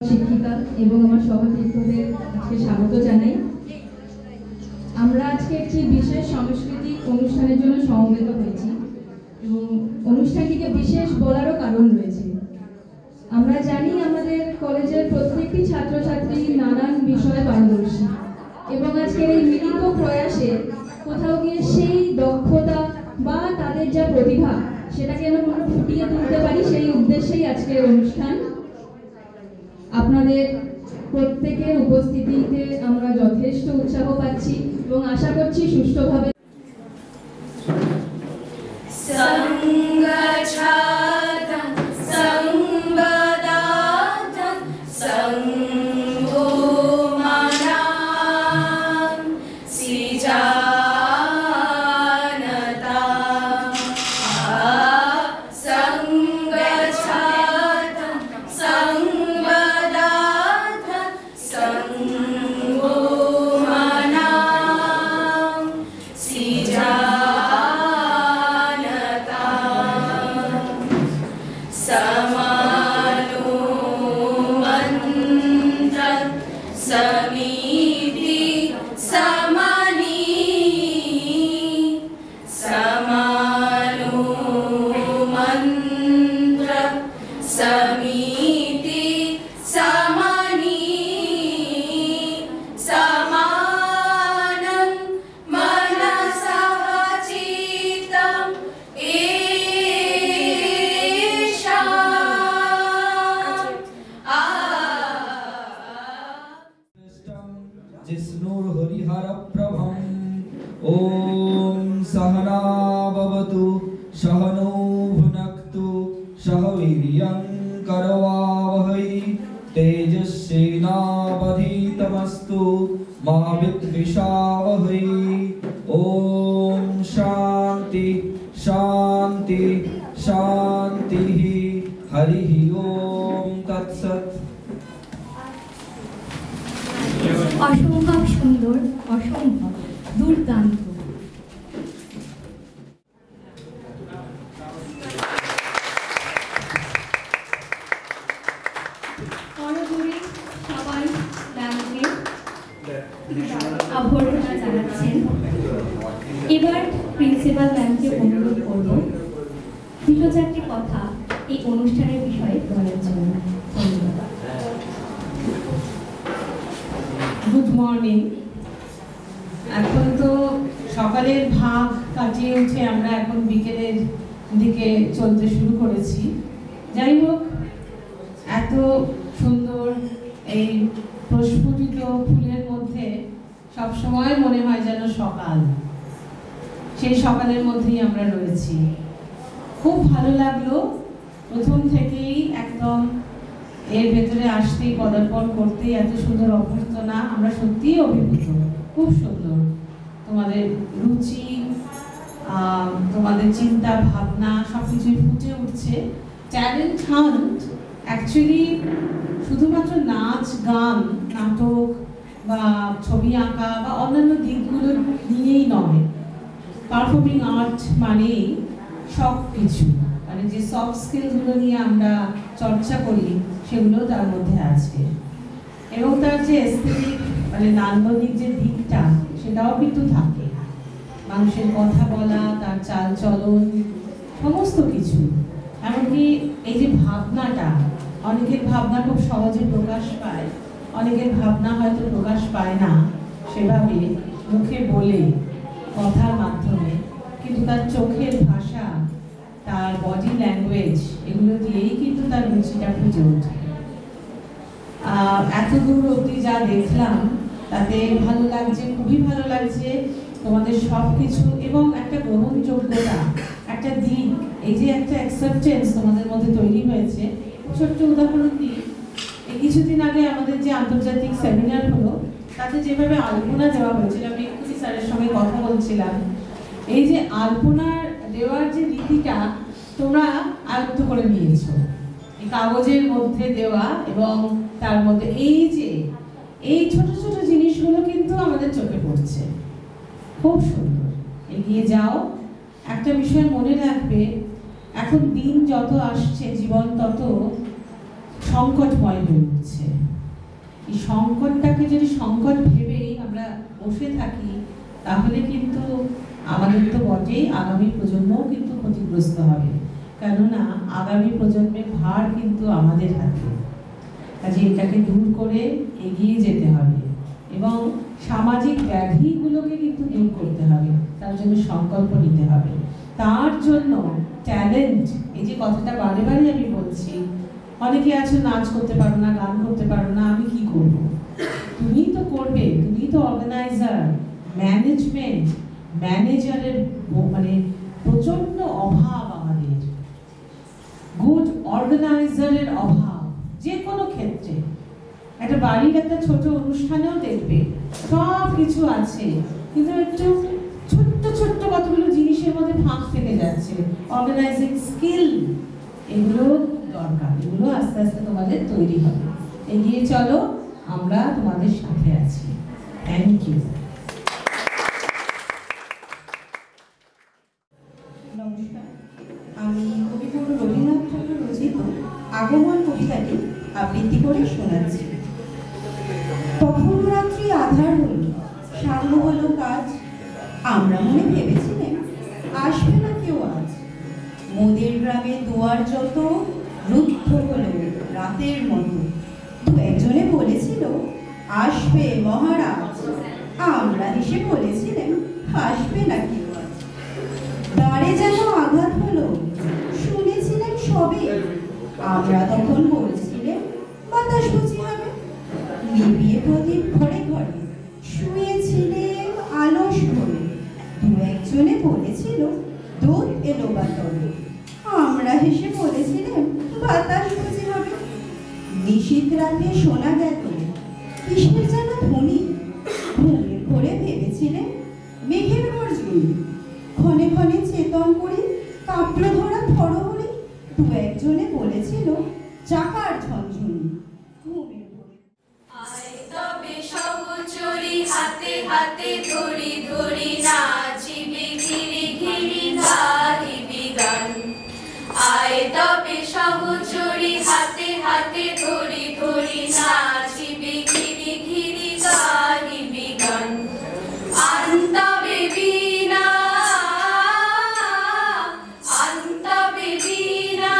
শিক্ষিকা এবং আমার সহশিক্ষকদের আজকে স্বাগত জানাই। আমরা আজকে একটি বিশেষ সাংস্কৃতিক অনুষ্ঠানের জন্য সমবেত হয়েছি এবং অনুষ্ঠানটিকে বিশেষ বলারও কারণ রয়েছে। আমরা জানি আমাদের কলেজের প্রত্যেকটি ছাত্রছাত্রী নানান বিষয়ে পারদর্শী এবং আজকের এই মিলিত প্রয়াসে কোথাও গিয়ে সেই দক্ষতা বা তাদের যা প্রতিভা সেটাকে আমরা ফুটিয়ে তুলতে পারি, সেই উদ্দেশ্যেই আজকের অনুষ্ঠান। আপনাদের প্রত্যেকের উপস্থিতিতে আমরা যথেষ্ট উৎসাহ পাচ্ছি এবং আশা করছি সুষ্ঠুভাবে जिष्णुर हरिहर प्रभम ओम सहना भवतु सहनौ भुनक्तु सह वीर्यं करवावहै तेजस्विनावधीतमस्तु मा विद्विषावहै। ओम शांति शांति शांति। हरि ओम तत्सत्। অসম্ভব সুন্দর, অসম্ভব দুর্দান্ত। পরদূরে সবাই ম্যামকে অভ্যর্থনা জানাচ্ছেন। এবার প্রিন্সিপাল ম্যামকে অনুরোধ করব দুটো চারটি কথা এই অনুষ্ঠানের বিষয়ে বলার জন্য। Good morning. এখন তো সকালের ভাগ কাটিয়ে উঠে আমরা এখন বিকেলের দিকে চলতে শুরু করেছি। যাই হোক, এত সুন্দর এই প্রস্ফুটিত ফুলের মধ্যে সবসময় মনে হয় যেন সকাল, সেই সকালের মধ্যেই আমরা রয়েছি। খুব ভালো লাগলো প্রথম থেকেই, একদম এর ভেতরে আসতেই পদার্পণ করতেই এত সুন্দর অভ্যর্থনা। আমরা সত্যিই অভিভূত, খুব সুন্দর তোমাদের রুচি, তোমাদের চিন্তা ভাবনা সবকিছুই ফুটে উঠছে। ট্যালেন্ট হান্ট অ্যাকচুয়ালি শুধুমাত্র নাচ গান নাটক বা ছবি আঁকা বা অন্যান্য দিকগুলো নিয়েই নয়। পারফর্মিং আর্ট মানেই সব কিছু, মানে যে সফট স্কিলসগুলো নিয়ে আমরা চর্চা করি সেগুলো তার মধ্যে আছে। এবং তার যে এস্থেটিক মানে নান্দনিক যে দিকটা সেটাও কিন্তু থাকে। মানুষের কথা বলা, তার চাল চলন, সমস্ত কিছু। এমনকি এই যে ভাবনাটা, অনেকের ভাবনা খুব সহজে প্রকাশ পায়, অনেকের ভাবনা হয়তো প্রকাশ পায় না সেভাবে মুখে বলে, কথার মাধ্যমে, কিন্তু তার চোখের ভাষা, তার বডি ল্যাঙ্গুয়েজ, এগুলো দিয়েই কিন্তু তার রুচিটা ফুটে ওঠে। এত দূর অবধি যা দেখলাম তাতে ভালো লাগছে, খুবই ভালো লাগছে তোমাদের সব কিছু। এবং একটা গ্রহণযোগ্যতা, একটা দিক, এই যে একটা অ্যাকসেপ্টেন্স তোমাদের মধ্যে তৈরি হয়েছে। ছোট্ট উদাহরণ দিই, এই কিছুদিন আগে আমাদের যে আন্তর্জাতিক সেমিনার হলো তাতে যেভাবে আলপনা দেওয়া হয়েছিল, আমি এক্ষুনি স্যারের সঙ্গে কথা বলছিলাম, এই যে আলপনা দেওয়ার যে রীতিটা তোমরা আয়ত্ত করে নিয়েছো, এই কাগজের মধ্যে দেওয়া এবং তার মধ্যে এই যে এই ছোট ছোট জিনিসগুলো কিন্তু আমাদের চোখে পড়ছে। খুব সুন্দর, এগিয়ে যাও। একটা বিষয় মনে রাখবে, এখন দিন যত আসছে, জীবন তত সংকটময় হয়ে উঠছে। এই সংকটটাকে যদি সংকট ভেবেই আমরা বসে থাকি, তাহলে কিন্তু আমাদের তো বটেই, আগামী প্রজন্মও কিন্তু ক্ষতিগ্রস্ত হবে। কেননা আগামী প্রজন্মের ভার কিন্তু আমাদের হাতে। কাজে এটাকে দূর করে এগিয়ে যেতে হবে এবং সামাজিক ব্যাধিগুলোকে কিন্তু দূর করতে হবে। তার জন্য সংকল্প নিতে হবে। তার জন্য ট্যালেন্ট, এই যে কথাটা বারে বারে আমি বলছি, অনেকে আছে নাচ করতে পারো না, গান করতে পারো না, আমি কি করব? তুমি তো করবে, তুমি তো অর্গানাইজার, ম্যানেজমেন্ট, ম্যানেজারের মানে প্রচন্ড অভাব আমাদের, গুড অর্গানাইজারের অভাব যে কোনো ক্ষেত্রে। একটা বাড়ির একটা ছোট অনুষ্ঠানেও দেখবে সব কিছু আছে, কিন্তু একটু ছোট্ট ছোট্ট কতগুলো জিনিসের মধ্যে ফাঁক থেকে যাচ্ছে। অর্গানাইজিং স্কিল, এগুলো দরকার, এগুলো আস্তে আস্তে তোমাদের তৈরি হবে। এগিয়ে চলো, আমরা তোমাদের সাথে আছি। Thank you. নমস্কার, আমি কবিগুরু রবীন্দ্রনাথ ঠাকুর রচিত আগমন কবিতাটি আবৃত্তি করে শোনাচ্ছি। তখন রাত্রি আধার হল, সাঙ্গ হলো কাজ, আমরা মনে ভেবেছিলেন আসবে না কেউ আজ। মোদের গ্রামে দুয়ার যত রুদ্ধ হলো রাতের মতো, দু একজনে বলেছিল আসবে মহারাজ, আমরা হেসে বলেছিলেন আসবে না কেউ আজ। দ্বারে যেন আঘাত হলো, শুনেছিলেন সবে, আমরা তখন বলছিলেন বাতাস বুঝি হবে। নিবিয়ে প্রদীপ ঘরে ঘরে শুয়েছিলেন আলস ভরে, দু একজনে বলেছিল দুধ এলো বাতলে, আমরা হেসে বলেছিলেন বাতাস বুঝি হবে। নিশীথ রাতে শোনা গেল কিসের যেন ধ্বনি, ঘুমের ঘরে ভেবেছিলেন মেঘের গর্জনি। ক্ষণে ক্ষণে চেতন করি কাঁপল ধরা থরহরি, দু একজনে বলেছিল চাকার ঝনঝনি। ঘুমের ঘরে আয় তবে সহচরী হাতে হাতে ধরি ধরি নাচিবি ঘিরি ঘিরি গাহিবি গান। আয় তবে সহচরী হাতে হাতে ধরি ধরি নাচিবি ঘিরি ঘিরি গাহিবি গান। আনতবে বীণা আনতবে বীণা,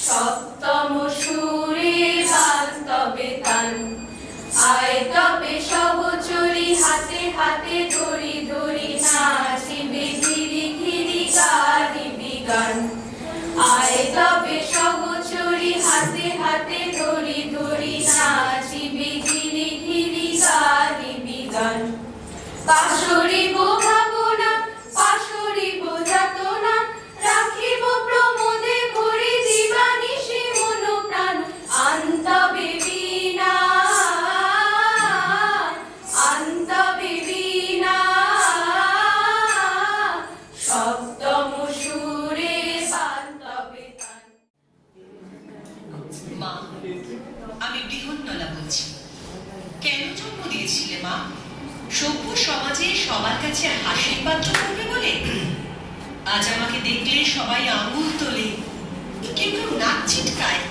সপ্তম সুরে বাজতবে তান। আয় তবে সহচরী হাতে হাতে ধরি ধরি নাচিবি ঘিরি ঘিরি গাহিবি গান। আয় তবে সহচরী হাতে হাতে ধরি ধরি নাচিবি ঘিরি ঘিরি গাহিবি গান। পাশরিব ভাবনা পাশরিব যাতনা, রাখিব প্রমোদে ভরি দিবানিশি মন প্রাণ। আনতবে বীণা আনতবে বীণা, সপ্তম সুরে বাজতবে তান। মা, আমি বৃহন্নলা বলছি। কেন জন্ম দিয়েছিলে মা? সভ্য সমাজে সবার কাছে হাসির পাত্র করবে বলে? আজ আমাকে দেখলে সবাই আঙুল তোলে, কেউ কেউ নাক ছিটকায়।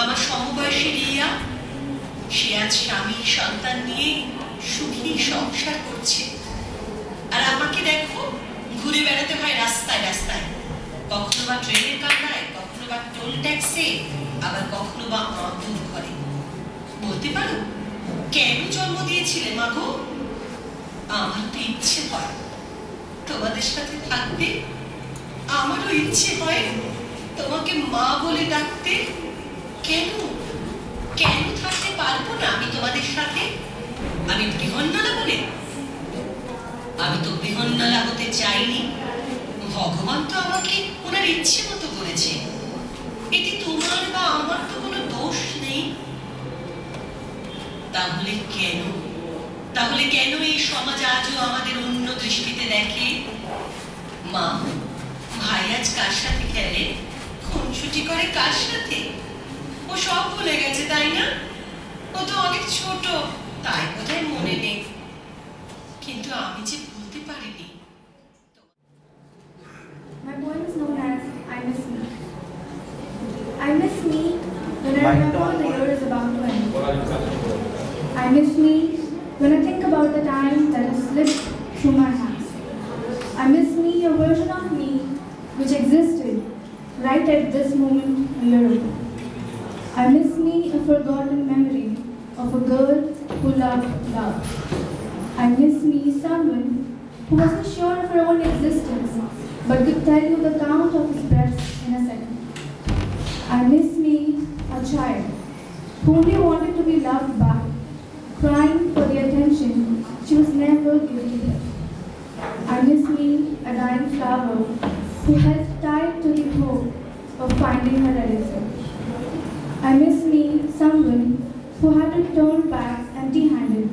আমার সমবয়সী রিয়া, সে আজ স্বামী সন্তান নিয়ে সুখী সংসার করছে। আর আমাকে দেখো, ঘুরে বেড়াতে হয় রাস্তায় রাস্তায়, কখনো বা ট্রেনের কান্নায়, কখনো বা টোল ট্যাক্সে, আবার কখনো বা আঁতুর ঘরে। বলতে পারো কেন জন্ম দিয়েছিলে মা গো? আমার তো ইচ্ছে হয় তোমাদের সাথে থাকতে, আমারও ইচ্ছে হয় তোমাকে মা বলে ডাকতে। কেন কেন থাকতে পারবো না আমি তোমাদের সাথে? আমি বৃহন্নলা বলে? আমি তো বৃহন্নলা হতে চাইনি। ভগবান তো আমাকে ওনার ইচ্ছে মতো করেছে, এতে তোমার বা আমার তো কোনো দোষ নেই। তাহলে কেন তাহলে কেন এই সমাজ আজও আমাদের অন্য দৃষ্টিতে দেখে? মা, ভাই আজ কার সাথে খেলে, খুনসুটি করে কার সাথে? ও সব ভুলে গেছে, তাই না? ও তো অনেক ছোট, তাই বোধহয় মনে নেই, কিন্তু আমি যে ভুলতে পারিনি। My poem is known as I Miss Me. remember the year is about to end. I miss me when I think about the time that has slipped through my hands. I miss me, a version of me which existed right at this moment a year ago. I miss me, a forgotten memory of a girl who loved love. I miss me, someone who wasn't sure of her own existence but could tell you the count of his breaths in a second. I miss me, a child who only wanted to be loved back, crying for the attention she was never given to her. I miss me, a dying flower who held tight to the hope of finding her relation. I miss me, someone who had to turn back empty-handed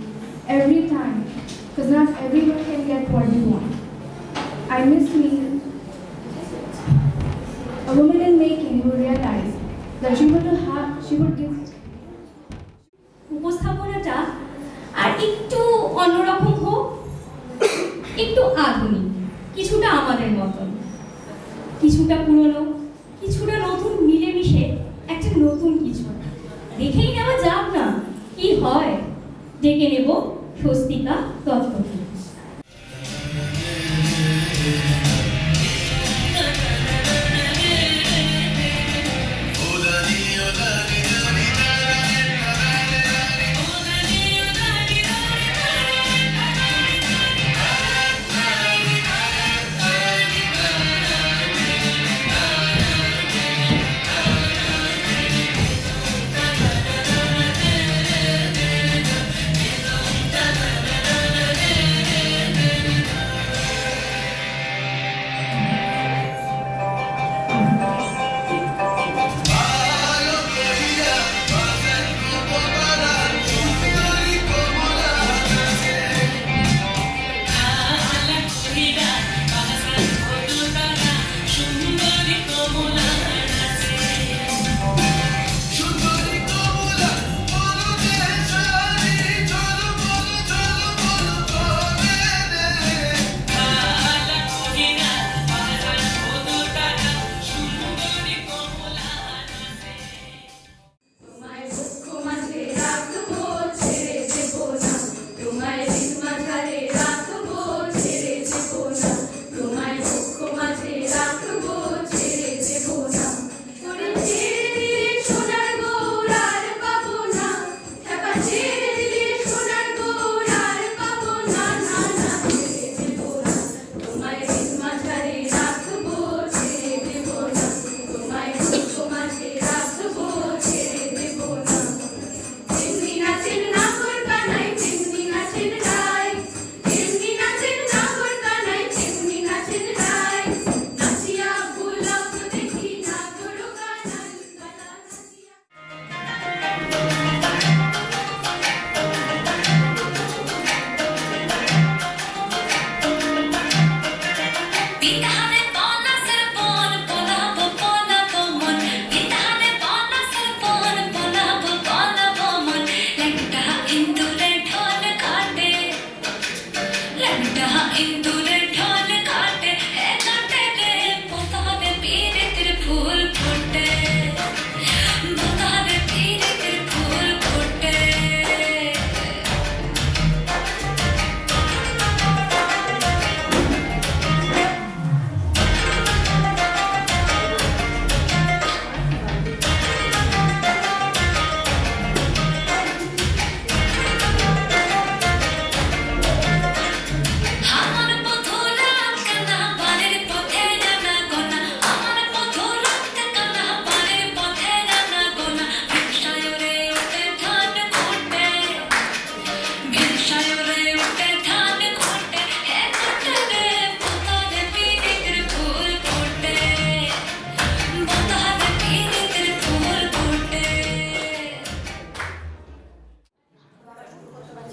every time, because not everyone can get what they want. I miss me, a woman in making who realized that she would give. উপস্থাপনাটা আর একটু অন্যরকম হোক, একটু আধুনিক, কিছুটা আমাদের মতন, কিছুটা পুরনো, কিছুটা নতুন, মিলেমিশে একটা নতুন কিছু দেখেই নেওয়া যাক না কি হয়। ডেকে নেব স্বস্তিকা দত্তকে।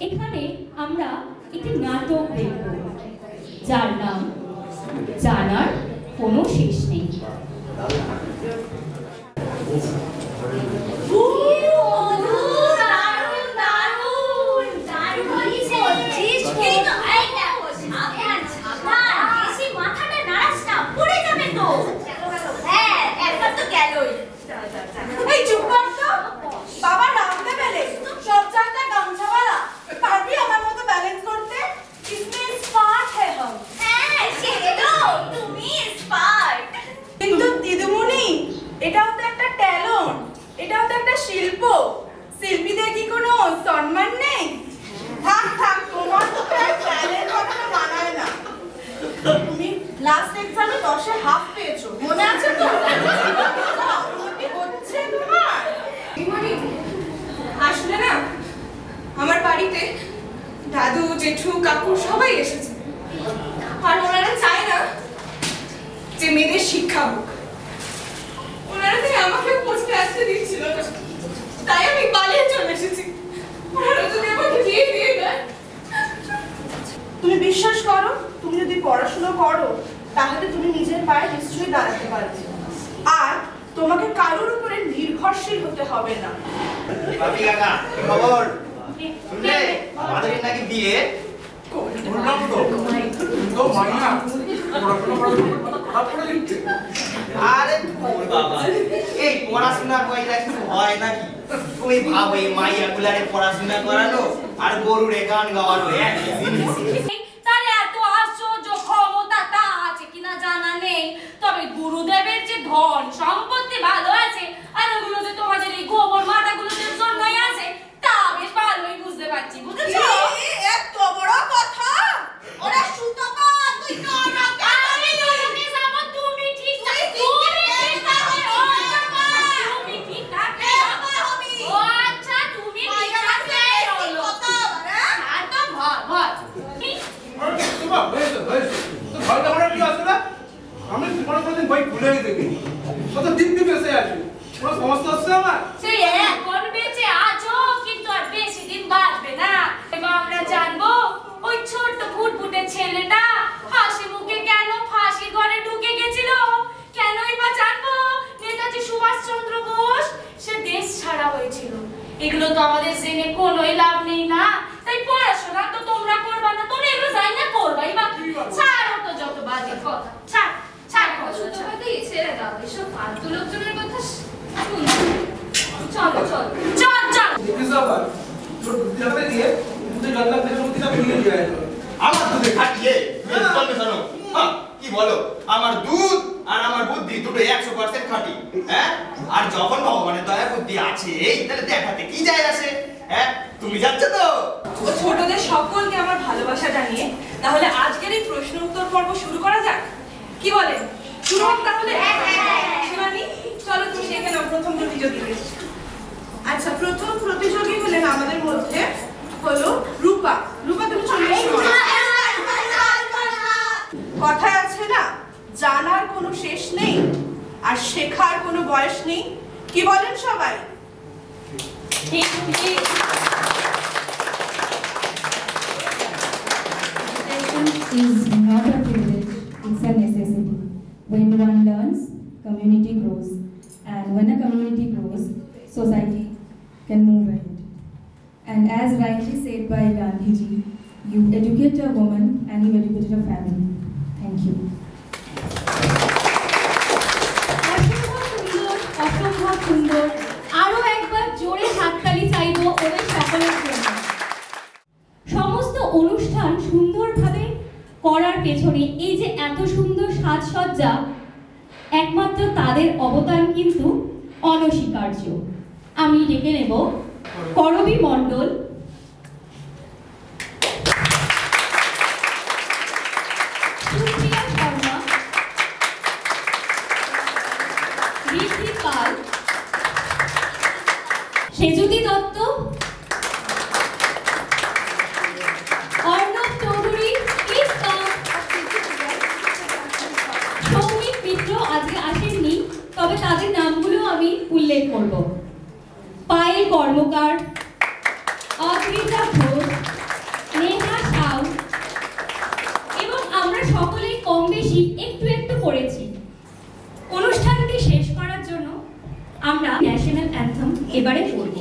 এখানে আমরা একটি নাটক দেখব যার নাম জানার কোনো শেষ নেই। চুপ কর তো। জেঠু কাকু সবাই এসেছে, আর ওনারা চায় না যে মেয়েদের শিক্ষা হোক। ওনারা তাই আমাকে পড়তে আসতে দিচ্ছিল না, তাই আমি পালিয়ে চলে এসেছি। ওনারা যদি আমাকে বিয়ে দিয়ে দেয়। তুমি বিশ্বাস করো, তুমি যদি পড়াশোনা করো তাহলে তুমি নিজের পায়ে নিশ্চয়ই দাঁড়াতে পারবে, আর তোমাকে কারোর উপরে নির্ভরশীল হতে হবে না। বাপি কাকা, খবর শুনলে? আমাদের নাকি বিয়ে। আরে তোর বাবা, এই পড়াশোনা কইরা কিছু হয় নাকি? তুমি ভাবো এই মাইয়া গুলারে পড়াশোনা করানো আর গরুরে গান গাওয়ানো একই জিনিস। তার এত আশ্চর্য ক্ষমতা তা আছে কিনা জানা নেই, তবে গুরুদেবের যে ধন সম্পত্তি ভালো আছে, আর ওগুলো যে তোমাদের এই গোবর মাথাগুলোর জন্যই আছে তা বেশ ভালোই বুঝতে পারছি। বুঝেছো? এত বড় কথা! ওরা সুতপা, তুই নরক। আমি নরকে যাব, তুমি ঠিক থাকো। তুমি ঠিক থাকো। তুমি ঠিক থাকো। ও আচ্ছা, তুমি ঠিক থাকলে হলো। আর তো ভয় আমি তোমার কোনদিন বই ভুলে দেখি, কত দিন বেঁচে আছি, কোনো সমস্যা হচ্ছে আমার? সেই এখন বেঁচে আছো, কিন্তু আর বেশি দিন বাঁচবে না। এবার আমরা জানবো ওই ছোট্ট ফুটফুটে ছেলেটা হাসি মুখে কেন ফাঁসি ঘরে ঢুকে গেছিল। কেনই বা জানবো নেতাজি সুভাষচন্দ্র বোস সে দেশ ছাড়া হয়েছিল। এগুলো তো আমাদের জেনে কোনোই লাভ নেই না, তাই পড়াশোনা তো তোমরা করবা না, তোমরা এগুলো জানি না করবাই বা কি? ছাড়ো তো যত বাজে কথা, ছাড় ছাড় অসুস্থ কথাই ছেড়ে দাও, এসব ফালতু লোকজনের কথা শুনতে। চলো চলো চল চল। কিছু আবার তোর বুদ্ধি হাতে দিয়ে তুই গঙ্গা পেছনটা ভুলে গিয়ে আমার দুধে খাটিয়ে জল মেশানো। হ্যাঁ, কি বলো? আমার দুধ আর আমার বুদ্ধি দুটো 100% খাঁটি। হ্যাঁ, আর যখন ভগবানের দয়া বুদ্ধি আছে তাহলে দেখাতে কি যায় আসে? হ্যাঁ, তুমি যাচ্ছ তো? ও ছোটদের সকলকে আমার ভালোবাসা জানিয়ে তাহলে আজকের এই প্রশ্ন উত্তর পর্ব শুরু করা যাক, কি বলেন? শুরু হোক তাহলে। শিবানী, চলো তুমি দেখে নাও প্রথম প্রতিযোগীদের। আচ্ছা, প্রথম প্রতিযোগী হলেন আমাদের মধ্যে হলো রূপা। রূপা, তুমি চলে এসো। কথায় আছে না, জানার কোনো শেষ নেই আর শেখার কোনো বয়স নেই, কি বলেন সবাই? Education is not a privilege, it's a necessity. When one learns, community grows. And when a community grows, society can move ahead. And as rightly said by Gandhiji, you educate a woman and you educate a family. Thank you. অসম্ভব সুন্দর। আরো একবার জোরে হাততালি চাইবো ওদের সকলের জন্য। সমস্ত অনুষ্ঠান সুন্দরভাবে করার পেছনে এই যে এত সুন্দর সাজসজ্জা, একমাত্র তাদের অবদান কিন্তু অনস্বীকার্য। আমি ডেকে নেব করবী মণ্ডল, সুপ্রিয়া শর্মা, ঋদ্ধি পাল, সেজুতি দত্ত, অর্ণব চৌধুরী, সৌমিক মিত্র আজকে আসেননি, তবে তাদের নামগুলো আমি উল্লেখ করব। পায়েল কর্মকার, অদ্রিতা ঘোষ, নেহা সাউ, এবং আমরা সকলেই কম বেশি একটু একটু পড়েছি। অনুষ্ঠানটি শেষ করার জন্য আমরা ন্যাশনাল অ্যান্থম এবারে পড়ব।